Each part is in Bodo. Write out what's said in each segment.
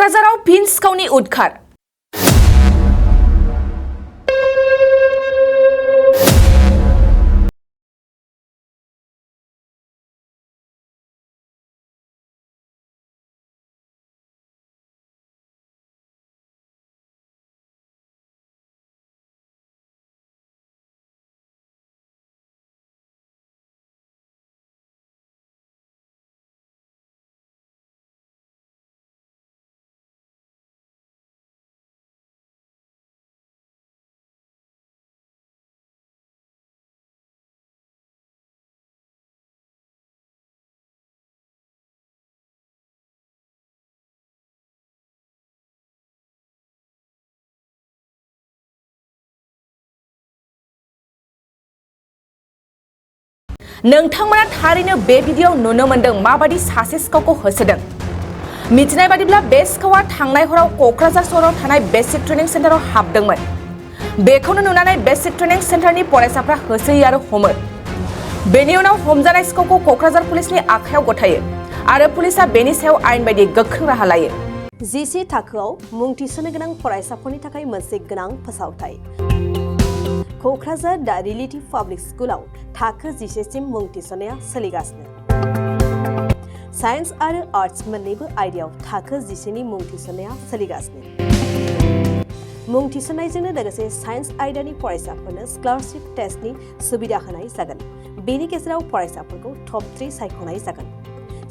क'क्राझाराव फिन सिखावनि उदखार। नोंथांमोना थारैनो बे भिडिअ'आव नुनो मोनदों माबादि सासे सिखावखौ होसोदों। मिथिनाय बादिब्ला बे सिखावा थांनाय हराव क'क्राझार सहराव थानाय बेसिक ट्रेनिं सेन्टाराव हाबदोंमोन। बेखौनो नुनानै बेसिक ट्रेनिं सेन्टारनि फरायसाफ्रा होसोयो आरो हमो। बेनि उनाव हमजानाय सिखावखौ क'क्राझार पुलिसनि आखायाव गथायो आरो पुलिसआ बेनि सायाव आयेन बायदि गोख्रों राहा लायो। जिसे थाखोआव मुं थिसननो गोनां फरायसाफोरनि थाखाय मोनसे गोनां फोसावथाय। क'क्राझार दा रिलेटिभ पाब्लिक स्कुलाव थाखो 11 सिम मुं थिसननाया सोलिगासिनो। साइन्स आरो आर्ट्स मोन्नैबो आयदायाव थाखो 11 नि मुं थिसननाया सोलिगासिनो। मुं थिसननायजोंनो लोगोसे साइन्स आयदानि फरायसाफोरनो स्कलारशिप टेस्टनि सुबिदा होनाय जागोन। बेनि गेजेराव फरायसाफोरखौ टप 3 सायख'नाय जागोन।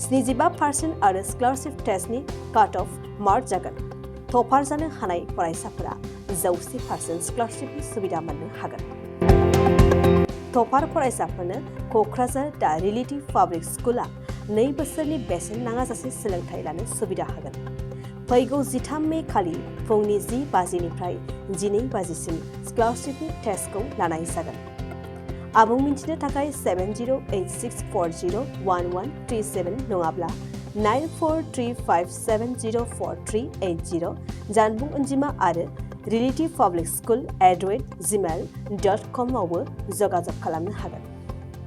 75% आरो स्कलारशिप टेस्टनि काट अफ मार्क जागोन। टपार जानो हानाय फरायसाफोरा 100% स्कलारशिपनि सुबिदा मोननो हागोन। टपार फरायसाफोरनो क'क्राझार दा रिलेटिभ पाब्लिक स्कुला 2 बोसोरनि बेसेन नाङाजासे सोलोंथाइ लानो सुबिदा होगोन। फैगौ 13 मे खालि फुंनि 10 बाजिनिफ्राय 12 बाजिसिम स्कलारशिपनि टेस्टखौ लानाय जागोन। आबुं मिन्थिनो थाखाय 7086401137 नङाब्ला 9435704380 जानबुं अनजिमा आरो relativepublicschool@gmail.com आवबो जगाजग खालामनो हागोन।